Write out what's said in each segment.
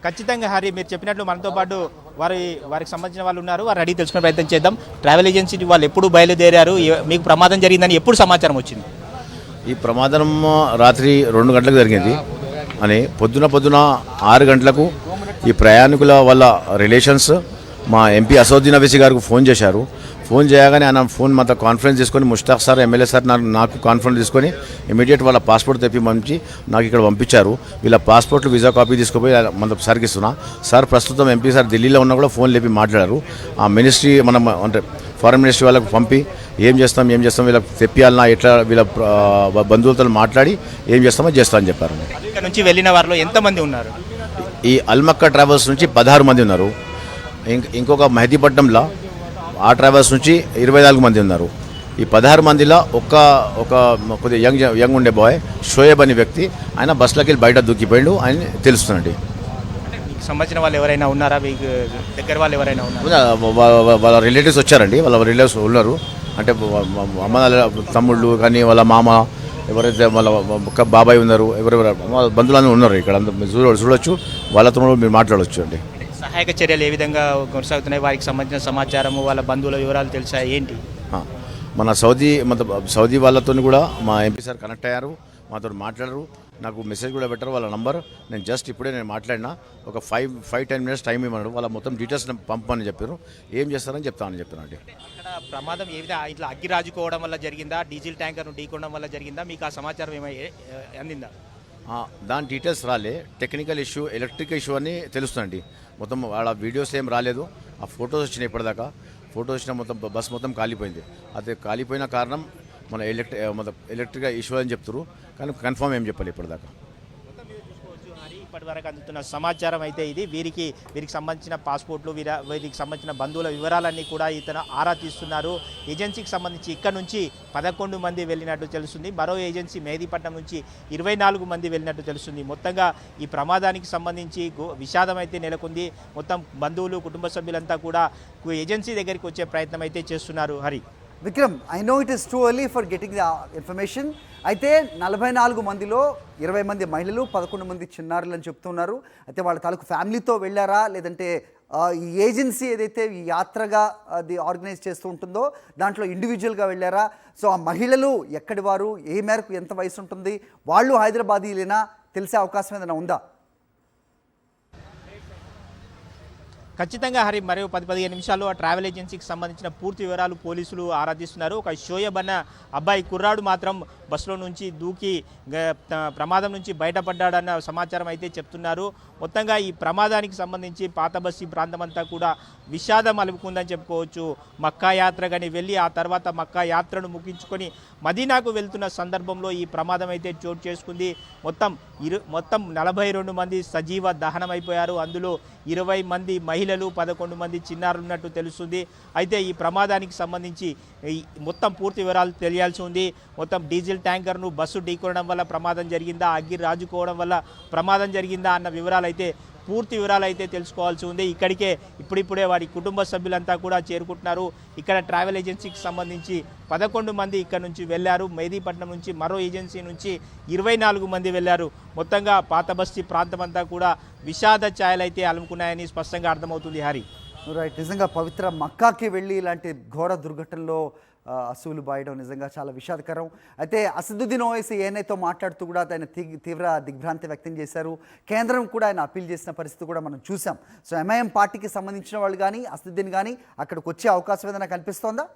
ఖచ్చితంగా హరి, మీరు చెప్పినట్లు మనతో పాటు వారికి సంబంధించిన వాళ్ళు ఉన్నారు. వారు అడిగి తెలుసుకునే ప్రయత్నం చేద్దాం. ట్రావెల్ ఏజెన్సీ వాళ్ళు ఎప్పుడు బయలుదేరారు, మీకు ప్రమాదం జరిగిందని ఎప్పుడు సమాచారం వచ్చింది? ఈ ప్రమాదం రాత్రి 2 గంటలకు జరిగింది అని పొద్దున 6 గంటలకు ఈ ప్రయాణికుల వాళ్ళ రిలేషన్స్ మా ఎంపీ అసదుద్దీన్ ఓవైసీ గారికి ఫోన్ చేశారు. ఫోన్ చేయగానే ఆయన ఫోన్ మాతో కాన్ఫరెన్స్ తీసుకొని ముష్తాక్ సార్ ఎమ్మెల్యే సార్ నాకు కాన్ఫరెన్స్ తీసుకొని ఇమీడియట్ వాళ్ళ పాస్పోర్ట్ తెప్పి పంపించి నాకు ఇక్కడ పంపించారు. వీళ్ళ పాస్పోర్ట్లు వీసా కాపీ తీసుకుపోయి మన సార్కి ఇస్తున్నా. సార్ ప్రస్తుతం ఎంపీ సార్ ఢిల్లీలో ఉన్నా కూడా ఫోన్ లేపి మాట్లాడారు. ఆ మినిస్ట్రీ మనం అంటే ఫారెన్ మినిస్ట్రీ వాళ్ళకు పంపి ఏం చేస్తాం వీళ్ళకి తెప్పియాలన్నా ఎట్లా వీళ్ళ బంధువులతో మాట్లాడి ఏం చేస్తామో చేస్తామని చెప్పారు. ఇక్కడ నుంచి వెళ్ళిన వారిలో ఎంతమంది ఉన్నారు? ఈ అల్మక్క ట్రావెల్స్ నుంచి 16 మంది ఉన్నారు. ఇంకొక మెహదీపట్నంలో ఆ ట్రావెల్స్ నుంచి 24 మంది ఉన్నారు. ఈ 16 మందిలో ఒక కొద్దిగా యంగ్ ఉండే బాయ్ షోయబ్ అనే వ్యక్తి, ఆయన బస్సులోకి వెళ్ళి బయట దూకిపోయిండు అని తెలుస్తుందండి. మీకు సంబంధించిన వాళ్ళు ఎవరైనా ఉన్నారా? మీకు దగ్గర వాళ్ళు ఎవరైనా ఉన్నారా? వాళ్ళ రిలేటివ్స్ వచ్చారండి. వాళ్ళ రిలేటివ్స్ ఉన్నారు. అంటే అమ్మ తమ్ముళ్ళు కానీ వాళ్ళ మామ ఎవరైతే వాళ్ళ ఒక బాబాయ్ ఉన్నారు, ఎవరెవరు వాళ్ళ బంధువులు ఉన్నారు ఇక్కడ చూడవచ్చు. వాళ్ళతో మీరు మాట్లాడవచ్చు అండి. సహాయక చర్యలు ఏ విధంగా కొనసాగుతున్నాయి? వారికి సంబంధించిన సమాచారము, వాళ్ళ బంధువుల వివరాలు తెలుసా ఏంటి? మన సౌదీ వాళ్ళతో కూడా మా ఎంపీ సార్ కనెక్ట్ అయ్యారు, మాతో మాట్లాడారు. నాకు మెసేజ్ కూడా పెట్టారు వాళ్ళ నంబర్. నేను జస్ట్ ఇప్పుడే మాట్లాడినా. ఒక 5-10 మినిట్స్ టైం ఇవ్వమన్నాడు. వాళ్ళ మొత్తం డీటెయిల్స్ పంపమని చెప్పారు. ఏం చేస్తారని చెప్తామని చెప్పానండి. ఇక్కడ ప్రమాదం ఏ విధంగా ఇట్లా అగ్గి రాజుకోవడం వల్ల జరిగిందా, డీజిల్ ట్యాంకర్ను ఢీకొనడం వల్ల జరిగిందా? మీకు ఆ సమాచారం అందిందా? దాని డీటెయిల్స్ రాలే. టెక్నికల్ ఇష్యూ, ఎలక్ట్రిక్ ఇష్యూ అని తెలుస్తుందండి. మొత్తం వాళ్ళ వీడియోస్ ఏం రాలేదు. ఆ ఫొటోస్ వచ్చినాయి. ఇప్పటిదాకా ఫొటోస్ వచ్చిన మొత్తం బస్ మొత్తం కాలిపోయింది. అదే కాలిపోయిన కారణం మన ఎలక్ట్రిక్ ఇష్యూ అని చెప్తారు, కానీ కన్ఫర్మ్ ఏం చెప్పాలి ఇప్పటిదాకా. ఇప్పటి వరకు అందుతున్న సమాచారం అయితే ఇది. వీరికి సంబంధించిన పాస్పోర్ట్లు, వీరికి సంబంధించిన బంధువుల వివరాలన్నీ కూడా ఇతను ఆరా తీస్తున్నారు. ఏజెన్సీకి సంబంధించి ఇక్కడ నుంచి 11 మంది వెళ్ళినట్టు తెలుస్తుంది. మరో ఏజెన్సీ మెహదీపట్నం నుంచి 24 మంది వెళ్ళినట్టు తెలుస్తుంది. మొత్తంగా ఈ ప్రమాదానికి సంబంధించి విషాదం అయితే నెలకొంది. మొత్తం బంధువులు, కుటుంబ సభ్యులంతా కూడా ఏజెన్సీ దగ్గరికి వచ్చే ప్రయత్నం అయితే చేస్తున్నారు. Hari, Vikram, I know it is too early for getting the information. అయితే 44 మందిలో 20 మంది మహిళలు, 11 మంది చిన్నారులు అని చెప్తున్నారు. అయితే వాళ్ళ తాలూకు ఫ్యామిలీతో వెళ్ళారా, లేదంటే ఈ ఏజెన్సీ ఏదైతే ఈ యాత్రగా అది ఆర్గనైజ్ చేస్తూ ఉంటుందో దాంట్లో ఇండివిజువల్గా వెళ్ళారా? సో ఆ మహిళలు ఎక్కడి వారు, ఏ మేరకు ఎంత వయసు ఉంటుంది, వాళ్ళు హైదరాబాదీలేనా తెలిసే అవకాశం ఏదైనా ఉందా? ఖచ్చితంగా హరి, మరియు 10-15 నిమిషాల్లో ఆ ట్రావెల్ ఏజెన్సీకి సంబంధించిన పూర్తి వివరాలు పోలీసులు ఆరాధిస్తున్నారు. ఒక షోయబ్ అన్న అబ్బాయి కుర్రాడు మాత్రం బస్సులో నుంచి దూకి ప్రమాదం నుంచి బయటపడ్డాడన్న సమాచారం అయితే చెప్తున్నారు. మొత్తంగా ఈ ప్రమాదానికి సంబంధించి పాత బస్తీ ప్రాంతం అంతా కూడా విషాదం అలుపుకుందని చెప్పుకోవచ్చు. మక్కా యాత్ర కానీ వెళ్ళి ఆ తర్వాత మక్కా యాత్రను ముగించుకొని మదీనాకు వెళ్తున్న సందర్భంలో ఈ ప్రమాదం అయితే చోటు చేసుకుంది. మొత్తం 42 మంది సజీవ దహనం అయిపోయారు. అందులో 20 మంది మహిళలు, 11 మంది చిన్నారులు ఉన్నట్టు తెలుస్తుంది. అయితే ఈ ప్రమాదానికి సంబంధించి మొత్తం పూర్తి వివరాలు తెలియాల్సి ఉంది. మొత్తం డీజిల్ ట్యాంకర్ను బస్సు ఢీకొనడం వల్ల ప్రమాదం జరిగిందా, అగ్గి రాజుకోవడం వల్ల ప్రమాదం జరిగిందా అన్న వివరాలు అయితే పూర్తి వివరాలు అయితే తెలుసుకోవాల్సి ఉంది. ఇక్కడికే ఇప్పుడిప్పుడే వారి కుటుంబ సభ్యులంతా కూడా చేరుకుంటున్నారు. ఇక్కడ ట్రావెల్ ఏజెన్సీకి సంబంధించి 11 మంది ఇక్కడ నుంచి వెళ్ళారు. మెహదీపట్నం నుంచి మరో ఏజెన్సీ నుంచి 24 మంది వెళ్ళారు. మొత్తంగా పాత బస్తీ ప్రాంతం అంతా కూడా విషాద ఛాయలు అయితే అలుముకున్నాయని స్పష్టంగా అర్థమవుతుంది. హరి, రైట్, నిజంగా పవిత్ర మక్కాకి వెళ్ళి ఇలాంటి ఘోర దుర్ఘటనలో అసువులు బాయడం నిజంగా చాలా విషాదకరం. అయితే అసదుద్దీన్ ఓవైసీ ఏఎన్ఐతో మాట్లాడుతూ కూడా ఆయన తీవ్ర దిగ్భ్రాంతి వ్యక్తం చేశారు. కేంద్రం కూడా ఆయన అప్పీల్ చేసిన పరిస్థితి కూడా మనం చూసాం. సో ఎంఐఎం పార్టీకి సంబంధించిన వాళ్ళు కానీ అసదుద్దీన్ కానీ అక్కడికి వచ్చే అవకాశం ఏదైనా కనిపిస్తోందా?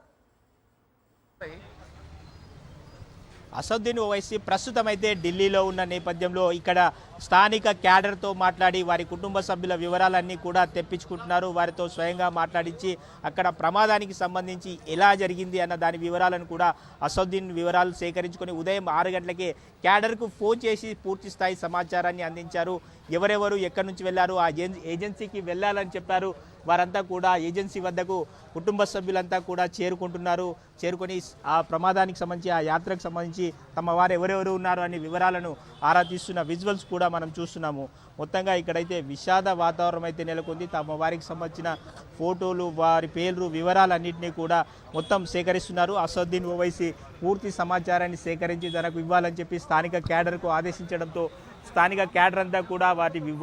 అసదుద్దీన్ ఓవైసీ ప్రస్తుతం అయితే ఢిల్లీలో ఉన్న నేపథ్యంలో ఇక్కడ స్థానిక క్యాడర్తో మాట్లాడి వారి కుటుంబ సభ్యుల వివరాలన్నీ కూడా తెప్పించుకుంటున్నారు. వారితో స్వయంగా మాట్లాడించి అక్కడ ప్రమాదానికి సంబంధించి ఎలా జరిగింది అన్న దాని వివరాలను కూడా అసదుద్దీన్ వివరాలు సేకరించుకొని ఉదయం 6 గంటలకే క్యాడర్కు ఫోన్ చేసి పూర్తి స్థాయి సమాచారాన్ని అందించారు. ఎవరెవరు ఎక్కడి నుంచి వెళ్ళారు, ఆ ఏజెన్సీకి వెళ్ళాలని చెప్పారు. వారంతా కూడా ఏజెన్సీ వద్దకు కుటుంబ సభ్యులంతా కూడా చేరుకొని ఆ ప్రమాదానికి సంబంధించి, ఆ యాత్రకు సంబంధించి తమ వారు ఎవరెవరు ఉన్నారు అనే వివరాలను ఆరా తీస్తున్న విజువల్స్ కూడా మనం చూస్తున్నాము. మొత్తంగా ఇక్కడైతే విషాద వాతావరణం అయితే నెలకొంది. తమ వారికి సంబంధించిన ఫోటోలు, వారి పేర్లు, వివరాలన్నింటినీ కూడా మొత్తం సేకరిస్తున్నారు. అసదుద్దీన్ ఓవైసీ పూర్తి సమాచారాన్ని సేకరించి తనకు ఇవ్వాలని చెప్పి స్థానిక క్యాడర్కు ఆదేశించడంతో స్థానిక క్యాడర్ అంతా కూడా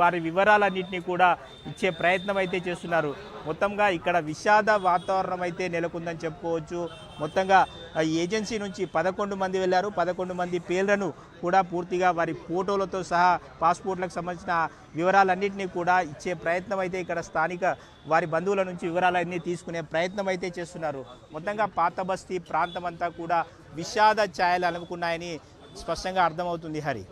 వారి వివరాలన్నింటినీ కూడా ఇచ్చే ప్రయత్నం అయితే చేస్తున్నారు. మొత్తంగా ఇక్కడ విషాద వాతావరణం అయితే నెలకొందని చెప్పుకోవచ్చు. మొత్తంగా ఈ ఏజెన్సీ నుంచి 11 మంది వెళ్ళారు. 11 మంది పేర్లను కూడా పూర్తిగా వారి ఫోటోలతో సహా పాస్పోర్ట్లకు సంబంధించిన వివరాలన్నింటినీ కూడా ఇచ్చే ప్రయత్నం అయితే ఇక్కడ స్థానిక వారి బంధువుల నుంచి వివరాలన్నీ తీసుకునే ప్రయత్నం అయితే చేస్తున్నారు. మొత్తంగా పాత బస్తీ ప్రాంతం అంతా కూడా విషాద ఛాయలు అలుముకున్నాయని స్పష్టంగా అర్థమవుతుంది. హరి,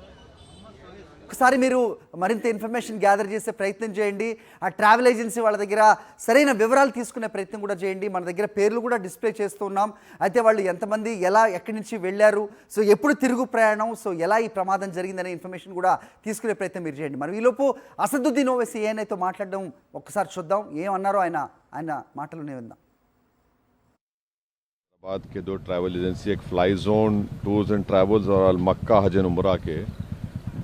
ఒకసారి మీరు మరింత ఇన్ఫర్మేషన్ గ్యాదర్ చేసే ప్రయత్నం చేయండి. ఆ ట్రావెల్ ఏజెన్సీ వాళ్ళ దగ్గర సరైన వివరాలు తీసుకునే ప్రయత్నం కూడా చేయండి. మన దగ్గర పేర్లు కూడా డిస్ప్లే చేస్తున్నాం. అయితే వాళ్ళు ఎంతమంది, ఎలా, ఎక్కడి నుంచి వెళ్ళారు, సో ఎప్పుడు తిరుగు ప్రయాణం, సో ఎలా ఈ ప్రమాదం జరిగిందనే ఇన్ఫర్మేషన్ కూడా తీసుకునే ప్రయత్నం మీరు చేయండి. మనం ఈలోపు అసదుద్దీన్ ఓవైసీ ఏఎన్ఐతో మాట్లాడడం ఒక్కసారి చూద్దాం. ఏమన్నారో ఆయన మాటలోనే విందాం. बाद के 2 ट्रैवल एजेंसी, एक fly zone tours and travels और अल मक्का हज एंड उम्रा के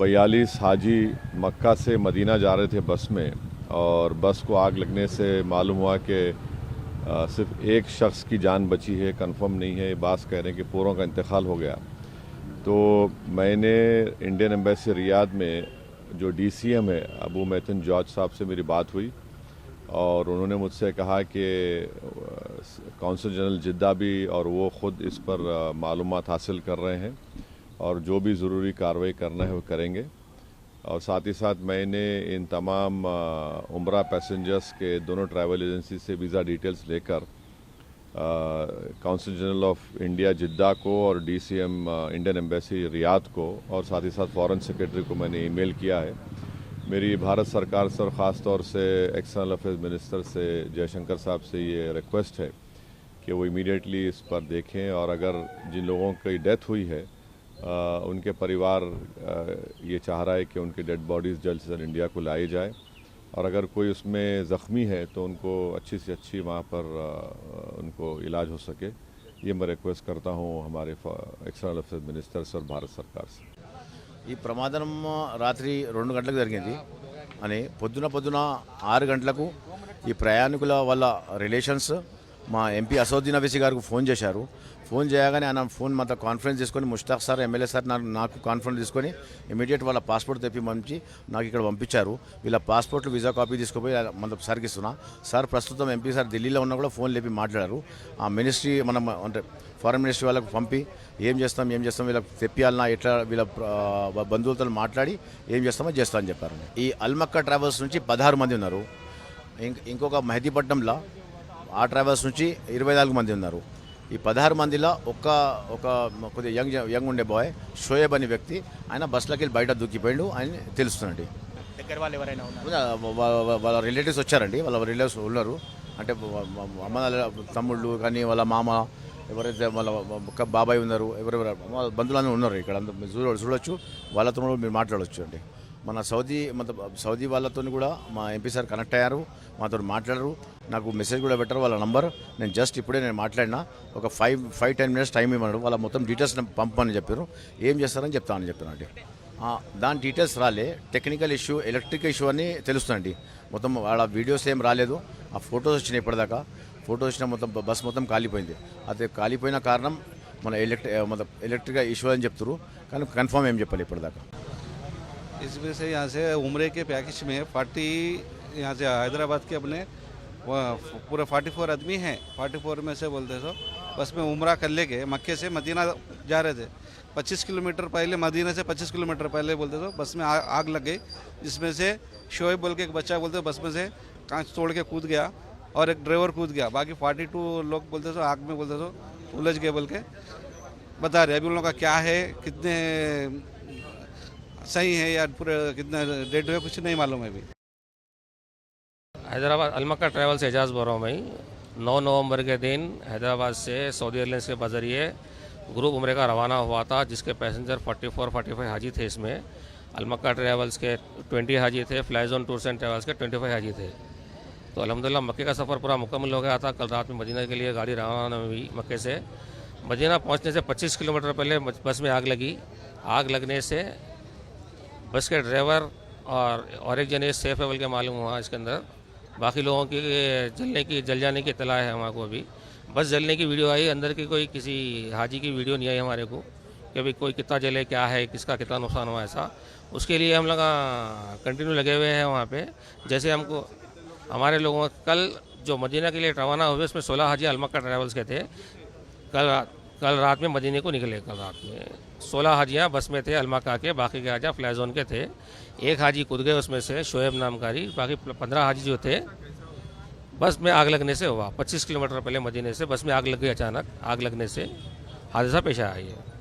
42 हाजी मक्का से मदीना जा रहे थे बस में, और बस को आग लगने से मालूम हुआ कि सिर्फ एक शख्स की जान बची है, कंफर्म नहीं है। बास कह रहे हैं कि पूरों का इंतकाल हो गया। तो मैंने इंडियन एम्बेसी रियाद में जो DCM है अबू मैथन जॉर्ज साहब से मेरी बात हुई, और उन्होंने मुझसे कहा कि कौंसल जनरल जिद्दा भी और वो ख़ुद इस पर मालूमात हासिल कर रहे हैं, और जो भी ज़रूरी कार्रवाई करना है वो करेंगे। और साथ ही साथ मैंने इन तमाम उम्रा पैसेंजर्स के दोनों ट्रैवल एजेंसी से वीज़ा डिटेल्स लेकर कौंसल जनरल ऑफ इंडिया जिद्दा को और DCM इंडियन एम्बेसी रियाद को और साथ ही साथ फॉरेन सेक्रेटरी को मैंने ईमेल किया है। मेरी भारत सरकार से और ख़ास तौर से एक्सटर्नल अफेयर्स मिनिस्टर से जयशंकर साहब से ये रिक्वेस्ट है कि वो इमीडिएटली इस पर देखें, और अगर जिन लोगों की डेथ हुई है उनके परिवार ये चाह रहा है कि उनकी डेड बॉडीज़ जल्द से जल्द इंडिया को लाई जाए, और अगर कोई उसमें ज़ख्मी है तो उनको अच्छी से अच्छी वहाँ पर उनको इलाज हो सके। ये मैं रिक्वेस्ट करता हूँ हमारे एक्सटर्नल अफेयर्स मिनिस्टर से और भारत सरकार से। ఈ ప్రమాదం రాత్రి 2 గంటలకు జరిగింది అని పొద్దున 6 గంటలకు ఈ ప్రయాణికుల వాళ్ళ రిలేషన్స్ మా ఎంపీ అసదుద్దీన్ ఓవైసీ గారికి ఫోన్ చేశారు. ఫోన్ చేయగానే ఆయన ఫోన్ మాతో కాన్ఫరెన్స్ తీసుకొని ముష్తాక్ సార్ ఎమ్మెల్యే సార్ నాకు కాన్ఫరెన్స్ తీసుకొని ఇమీడియట్ వాళ్ళ పాస్పోర్ట్ తెప్పిమంచి నాకు ఇక్కడ పంపించారు. వీళ్ళ పాస్పోర్ట్లు వీసా కాపీ తీసుకుపోయి మన సార్కి ఇస్తున్నా. సార్ ప్రస్తుతం ఎంపీ సార్ ఢిల్లీలో ఉన్నా కూడా ఫోన్ లేపి మాట్లాడారు. ఆ మినిస్ట్రీ మనం అంటే ఫారెన్ మినిస్ట్రీ వాళ్ళకి పంపి ఏం చేస్తాం వీళ్ళకి తెప్పియాలన్నా ఎట్లా వీళ్ళ బంధువులతో మాట్లాడి ఏం చేస్తామని చెప్పారు. ఈ అల్మక్కా ట్రావెల్స్ నుంచి 16 మంది ఉన్నారు. ఇంకొక మెహదీపట్నంలో ఆ ట్రావెల్స్ నుంచి 24 మంది ఉన్నారు. ఈ 16 మందిలో ఒక కొద్దిగా యంగ్ ఉండే బాయ్ షోయబ్ అనే వ్యక్తి, ఆయన బస్సులోకి వెళ్ళి బయట దూకిపోయాడు అని తెలుస్తుందండి. దగ్గర వాళ్ళు ఎవరైనా ఉన్నారు? వాళ్ళ రిలేటివ్స్ వచ్చారండి. వాళ్ళ రిలేటివ్స్ ఉన్నారు, అంటే అమ్మ తమ్ముళ్ళు కానీ వాళ్ళ మామ ఎవరైతే వాళ్ళ బాబాయ్ ఉన్నారు, ఎవరెవరు బంధువులు ఉన్నారు ఇక్కడ చూడొచ్చు. వాళ్ళతో కూడా మీరు మాట్లాడవచ్చు అండి. మన సౌదీ వాళ్ళతో కూడా మా ఎంపీ సార్ కనెక్ట్ అయ్యారు, మాతో మాట్లాడారు. నాకు మెసేజ్ కూడా పెట్టారు వాళ్ళ నంబర్. నేను జస్ట్ ఇప్పుడే మాట్లాడినా. ఒక 5-10 మినిట్స్ టైం ఇవ్వమన్నాడు. వాళ్ళ మొత్తం డీటెయిల్స్ పంపమని చెప్పారు. ఏం చేస్తారని చెప్తామని చెప్పానండి. దాని డీటెయిల్స్ రాలే. టెక్నికల్ ఇష్యూ, ఎలక్ట్రిక్ ఇష్యూ అని తెలుస్తుందండి. మొత్తం వాళ్ళ వీడియోస్ ఏం రాలేదు. ఆ ఫొటోస్ వచ్చినాయి. ఇప్పటిదాకా ఫొటోస్ వచ్చిన మొత్తం బస్ మొత్తం కాలిపోయింది. అదే కాలిపోయిన కారణం మన ఎలక్ట్రిక్ ఇష్యూ అని చెప్తారు, కానీ కన్ఫర్మ్ ఏం చెప్పాలి ఇప్పటిదాకా. इसमें से यहाँ से उम्रे के पैकेज में 40 यहाँ से हैदराबाद के अपने पूरे 44 आदमी हैं। 44 में से बोलते सो बस में उम्रा कर लेके मक्के से मदीना जा रहे थे। 25 किलोमीटर पहले, मदीना से 25 किलोमीटर पहले बोलते सो बस में आग लग गई, जिसमें से शोएब बोल के एक बच्चा बोलते बस में से कांच तोड़ के कूद गया और एक ड्राइवर कूद गया। बाकी 42 लोग बोलते सो आग में बोलते सो उलझ गए बोल के बता रहे। अभी उन लोगों का क्या है, कितने सही है या पूरे कितना डेट हुए, कुछ नहीं मालूम है अभी। हैदराबाद अलमक्का ट्रैवल्स एजाज बोल रहा हूँ मैं। 9 नवंबर के दिन हैदराबाद से सऊदी एयरलाइंस के बजरिए ग्रुप उम्रे का रवाना हुआ था, जिसके पैसेंजर 44-45 हाजी थे। इसमें अलमक्का ट्रैवल्स के 20 हाजी थे, fly zone tours and travels के 25 हाजी थे। तो अल्हम्दुलिल्लाह मक्के का सफ़र पूरा मुकम्मल हो गया था। कल रात में मदीना के लिए गाड़ी रवाना हुई। मक्के से मदीना पहुँचने से 25 किलोमीटर पहले बस में आग लगी। आग लगने से बस के ड्राइवर और एक जने सेफ है बोल के मालूम हुआ। इसके अंदर बाकी लोगों की जल जाने की इत्तला है हमारे को। अभी बस जलने की वीडियो आई, अंदर की कोई किसी हाजी की वीडियो नहीं आई हमारे को। कि भाई कोई कितना जले, क्या है, किसका कितना नुकसान हुआ, ऐसा उसके लिए हम लोग कंटिन्यू लगे हुए हैं वहाँ पे। जैसे हमको हमारे लोगों कल जो मदीना के लिए रवाना हुए उसमें 16 हाजी अलमक्का ट्रैवल्स के थे। कल रात में मदीने को निकले। कल रात में 16 हाजियाँ बस में थे अलमक्का के, बाकी के हाजियाँ फ्लाई जोन के थे। एक हाजी कूद गए उसमें से, शोएब नामकारी, बाकी 15 हाजी जो थे बस में आग लगने से हुआ। 25 किलोमीटर पहले मदीने से बस में आग लग गई, अचानक आग लगने से हादसा पेश आया है।